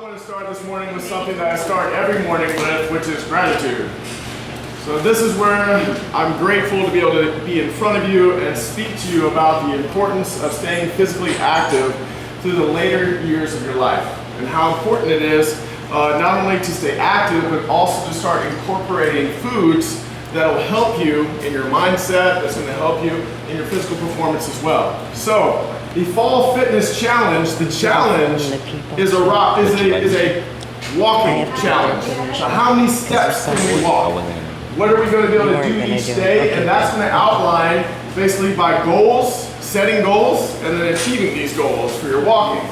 want to start this morning with something that I start every morning with, which is gratitude. So this is where I'm grateful to be able to be in front of you and speak to you about the importance of staying physically active through the later years of your life, and how important it is not only to stay active, but also to start incorporating foods that will help you in your mindset, that's going to help you in your physical performance as well. So the Fall Fitness Challenge, the challenge is a walking challenge. So how many steps can we walk? What are we going to be able to do each day? And that's going to outline basically by goals, setting goals, and then achieving these goals for your walking.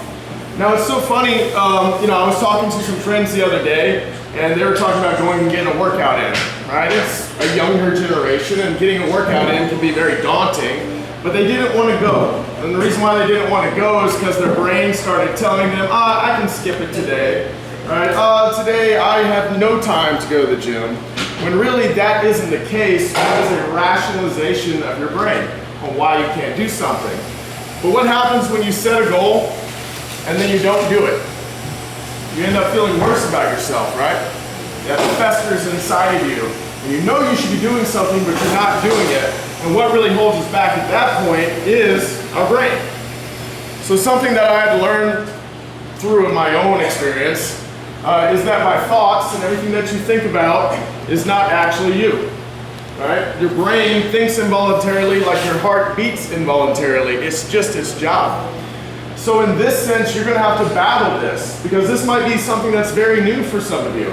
Now it's so funny, I was talking to some friends the other day, and they were talking about going and getting a workout in, right? It's a younger generation, and getting a workout in can be very daunting. But they didn't want to go. And the reason why they didn't want to go is because their brain started telling them, I can skip it today. Right? Today I have no time to go to the gym. When really that isn't the case, that is a rationalization of your brain on why you can't do something. But what happens when you set a goal and then you don't do it? You end up feeling worse about yourself, right? That festers inside of you. And you know you should be doing something, but you're not doing it. And what really holds us back at that point is our brain. So something that I had to learn through in my own experience is that my thoughts and everything that you think about is not actually you. Right? Your brain thinks involuntarily like your heart beats involuntarily. It's just its job. So in this sense, you're going to have to battle this, because this might be something that's very new for some of you.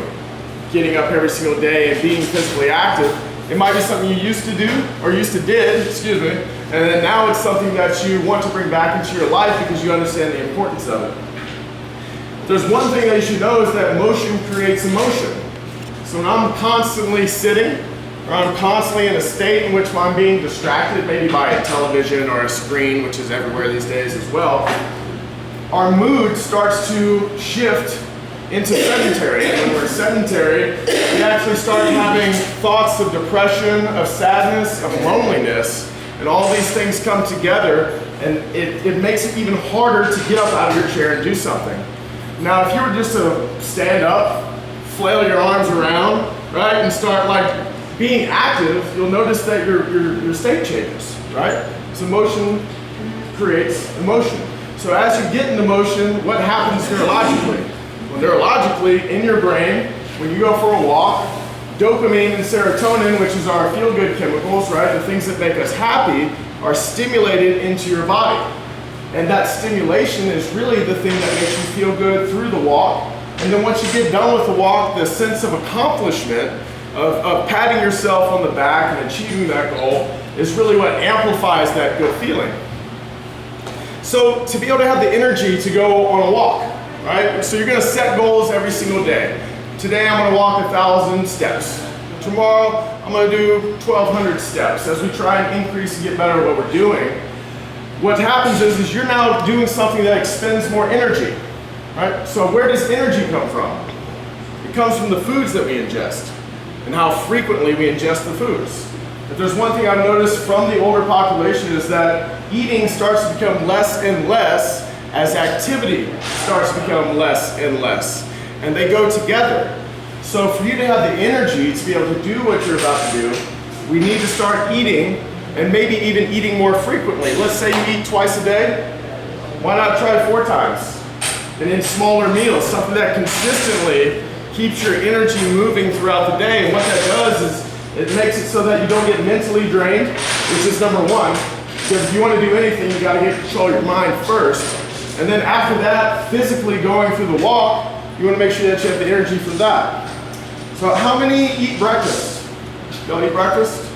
Getting up every single day and being physically active. It might be something you used to do, or did, and then now it's something that you want to bring back into your life because you understand the importance of it. There's one thing that you should know is that motion creates emotion. So when I'm constantly sitting, or I'm constantly in a state in which I'm being distracted, maybe by a television or a screen, which is everywhere these days as well, our mood starts to shift into sedentary. And when we're sedentary, we actually start having thoughts of depression, of sadness, of loneliness, and all these things come together, and it makes it even harder to get up out of your chair and do something. Now, if you were just to stand up, flail your arms around, right, and start like being active, you'll notice that your state changes, right? So motion creates emotion. So as you get into motion, what happens neurologically? Well, neurologically, in your brain, when you go for a walk, dopamine and serotonin, which is our feel-good chemicals, right, the things that make us happy, are stimulated into your body. And that stimulation is really the thing that makes you feel good through the walk. And then once you get done with the walk, the sense of accomplishment, of patting yourself on the back and achieving that goal, is really what amplifies that good feeling. So to be able to have the energy to go on a walk, right? So you're going to set goals every single day. Today I'm going to walk 1,000 steps. Tomorrow I'm going to do 1,200 steps as we try and increase and get better at what we're doing. What happens is you're now doing something that expends more energy, right? So where does energy come from? It comes from the foods that we ingest and how frequently we ingest the foods. If there's one thing I've noticed from the older population is that eating starts to become less and less as activity starts to become less and less. And they go together. So for you to have the energy to be able to do what you're about to do, we need to start eating, and maybe even eating more frequently. Let's say you eat twice a day. Why not try 4 times? And in smaller meals, something that consistently keeps your energy moving throughout the day. And what that does is it makes it so that you don't get mentally drained, which is number one. Because if you want to do anything, you got to get control of your mind first. And then after that, physically going through the walk, you want to make sure that you have the energy for that. So how many eat breakfast? Y'all eat breakfast?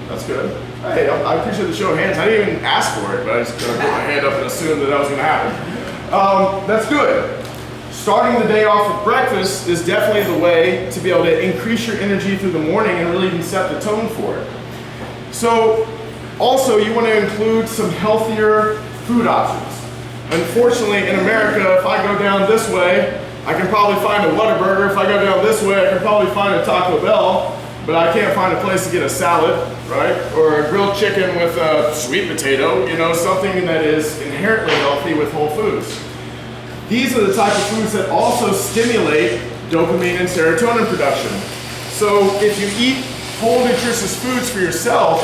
That's good. Hey, I appreciate the show of hands. I didn't even ask for it, but I just put my hand up and assumed that was going to happen. That's good. Starting the day off with breakfast is definitely the way to be able to increase your energy through the morning and really even set the tone for it. So also you want to include some healthier food options. Unfortunately, in America, if I go down this way, I can probably find a Whataburger. If I go down this way, I can probably find a Taco Bell, but I can't find a place to get a salad, right? Or a grilled chicken with a sweet potato, something that is inherently healthy with whole foods. these are the type of foods that also stimulate dopamine and serotonin production. So if you eat whole nutritious foods for yourself,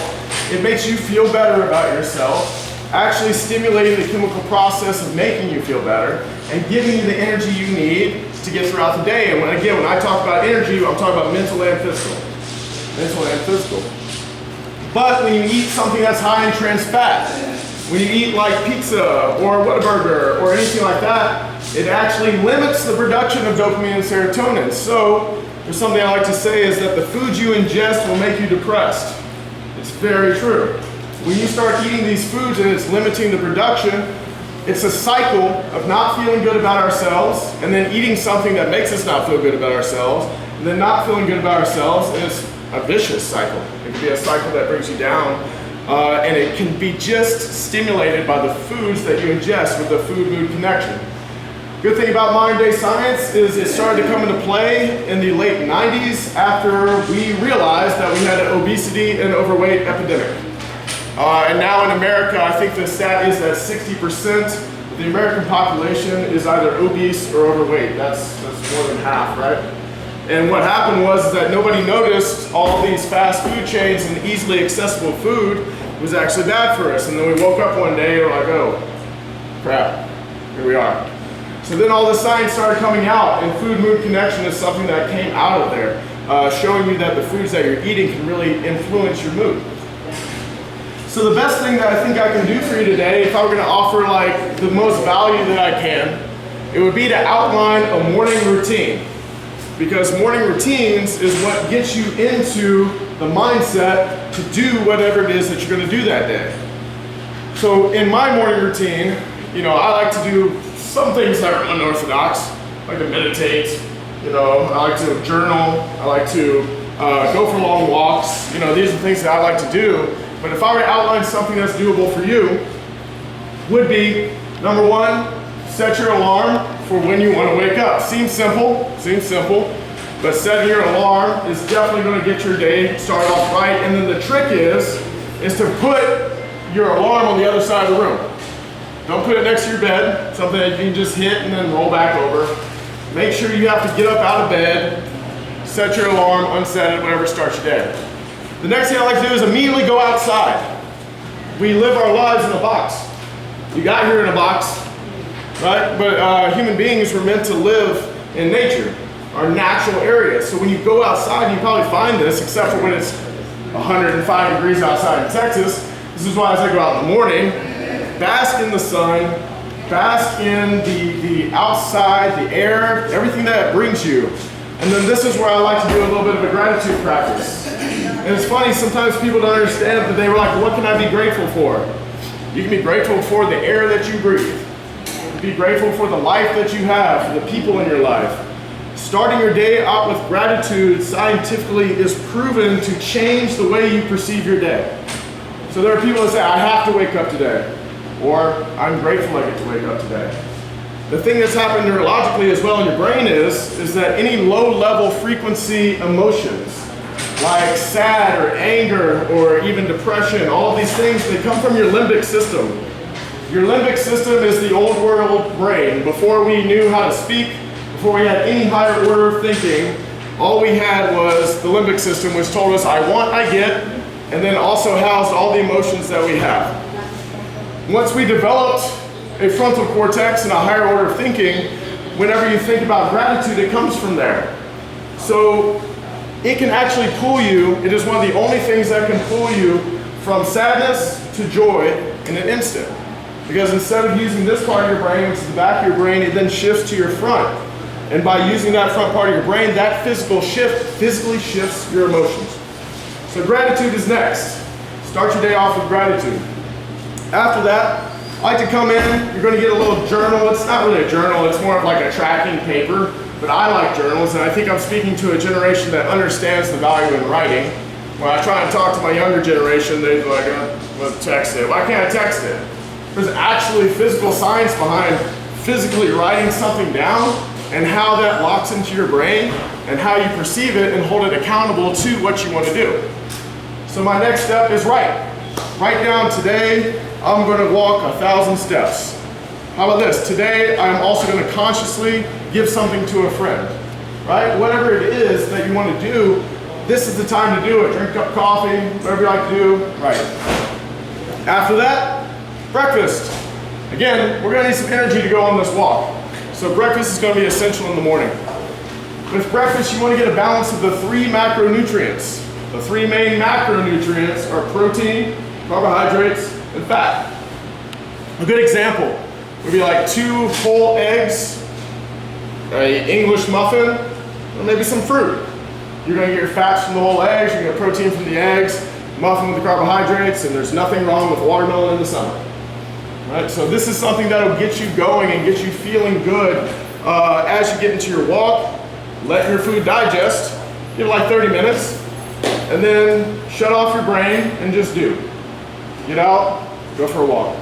it makes you feel better about yourself, actually stimulating the chemical process of making you feel better and giving you the energy you need to get throughout the day. And when I talk about energy, I'm talking about mental and physical. Mental and physical. But when you eat something that's high in trans fat, when you eat like pizza or Whataburger or anything like that, it actually limits the production of dopamine and serotonin. So there's something I like to say is that the foods you ingest will make you depressed. It's very true. When you start eating these foods and it's limiting the production, it's a cycle of not feeling good about ourselves and then eating something that makes us not feel good about ourselves and then not feeling good about ourselves, and it's a vicious cycle. It can be a cycle that brings you down, and it can be just stimulated by the foods that you ingest with the food-mood connection. Good thing about modern day science is it started to come into play in the late 90s after we realized that we had an obesity and overweight epidemic. And now in America, I think the stat is that 60% of the American population is either obese or overweight. That's more than half, right? And what happened was that nobody noticed all these fast food chains and easily accessible food was actually bad for us. And then we woke up one day and we're like, oh, crap, here we are. So then all the science started coming out, and food-mood connection is something that came out of there, showing you that the foods that you're eating can really influence your mood. So the best thing that I think I can do for you today, if I were going to offer like the most value that I can, it would be to outline a morning routine. Because morning routines is what gets you into the mindset to do whatever it is that you're going to do that day. So in my morning routine, I like to do some things that are unorthodox. I like to meditate, I like to journal, I like to go for long walks. These are things that I like to do. But if I were to outline something that's doable for you, would be, number one, set your alarm for when you want to wake up. Seems simple, but setting your alarm is definitely going to get your day started off right. And then the trick is to put your alarm on the other side of the room. Don't put it next to your bed, something that you can just hit and then roll back over. Make sure you have to get up out of bed, set your alarm, unset it, whatever starts your day. The next thing I like to do is immediately go outside. We live our lives in a box. You got here in a box, right? But human beings were meant to live in nature, our natural areas. So when you go outside, you probably find this, except for when it's 105 degrees outside in Texas. This is why as I go out in the morning, bask in the sun, bask in the outside, the air, everything that brings you. And then this is where I like to do a little bit of a gratitude practice. And it's funny, sometimes people don't understand that they were like, what can I be grateful for? You can be grateful for the air that you breathe. Be grateful for the life that you have, for the people in your life. Starting your day out with gratitude scientifically is proven to change the way you perceive your day. So there are people that say, I have to wake up today, or I'm grateful I get to wake up today. The thing that's happened neurologically as well in your brain is that any low-level frequency emotions, like sad or anger or even depression, all of these things, they come from your limbic system. Your limbic system is the old world brain. Before we knew how to speak, before we had any higher order of thinking, all we had was the limbic system, which told us I want, I get, and then also housed all the emotions that we have. Once we developed a frontal cortex and a higher order of thinking, whenever you think about gratitude, it comes from there. So it can actually pull you, it is one of the only things that can pull you from sadness to joy in an instant. Because instead of using this part of your brain, which is the back of your brain, it then shifts to your front. And by using that front part of your brain, that physical shift physically shifts your emotions. So gratitude is next. Start your day off with gratitude. After that, I like to come in, you're going to get a little journal. It's not really a journal, it's more of like a tracking paper. But I like journals, and I think I'm speaking to a generation that understands the value in writing. When I try and talk to my younger generation, they're like, well, text it. Why can't I text it? There's actually physical science behind physically writing something down and how that locks into your brain and how you perceive it and hold it accountable to what you want to do. So my next step is write. Write down today, I'm going to walk 1,000 steps. How about this? Today, I'm also going to consciously give something to a friend, right? Whatever it is that you want to do, this is the time to do it. Drink a cup of coffee, whatever you like to do, right? After that, breakfast. Again, we're going to need some energy to go on this walk. So breakfast is going to be essential in the morning. With breakfast, you want to get a balance of the 3 macronutrients. The 3 main macronutrients are protein, carbohydrates, and fat. A good example would be like 2 whole eggs, an English muffin, or maybe some fruit. You're going to get your fats from the whole eggs, you're going to get protein from the eggs, muffin with the carbohydrates, and there's nothing wrong with watermelon in the summer. Right? So this is something that will get you going and get you feeling good as you get into your walk. Let your food digest, give it like 30 minutes, and then shut off your brain and just do. Get out, go for a walk.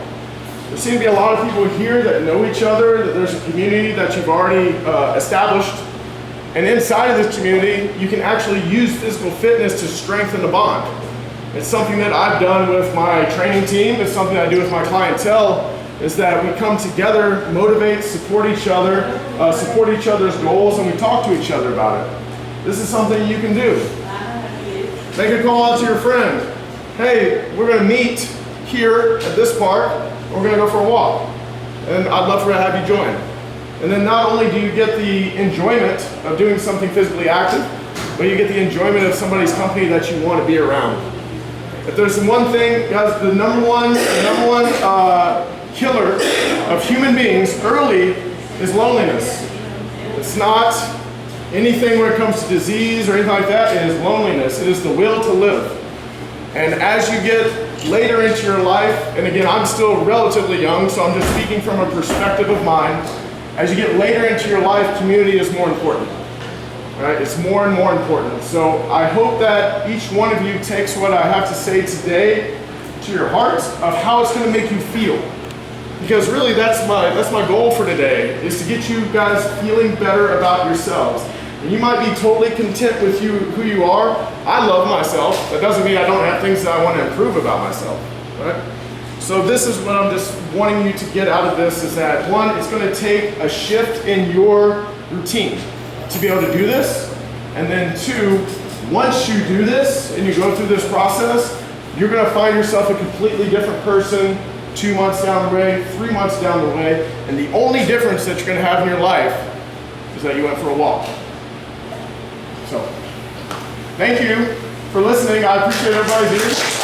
There seem to be a lot of people here that know each other, that there's a community that you've already established. And inside of this community, you can actually use physical fitness to strengthen the bond. It's something that I've done with my training team. It's something I do with my clientele, is that we come together, motivate, support each other's goals, and we talk to each other about it. This is something you can do. Make a call out to your friend. Hey, we're going to meet here at this park. We're going to go for a walk. And I'd love to have you join. And then not only do you get the enjoyment of doing something physically active, but you get the enjoyment of somebody's company that you want to be around. If there's one thing, guys, the number one killer of human beings early is loneliness. It's not anything when it comes to disease or anything like that. It is loneliness. It is the will to live. And as you get later into your life, and again, I'm still relatively young, so I'm just speaking from a perspective of mine. As you get later into your life, community is more important. Right? It's more and more important. So I hope that each one of you takes what I have to say today to your hearts of how it's going to make you feel. Because really that's my goal for today, is to get you guys feeling better about yourselves. And you might be totally content with who you are. I love myself. That doesn't mean I don't have things that I want to improve about myself. Right? So this is what I'm just wanting you to get out of this, is that 1, it's going to take a shift in your routine to be able to do this. And then 2, once you do this and you go through this process, you're going to find yourself a completely different person 2 months down the way, 3 months down the way, and the only difference that you're going to have in your life is that you went for a walk. So, thank you for listening. I appreciate everybody here.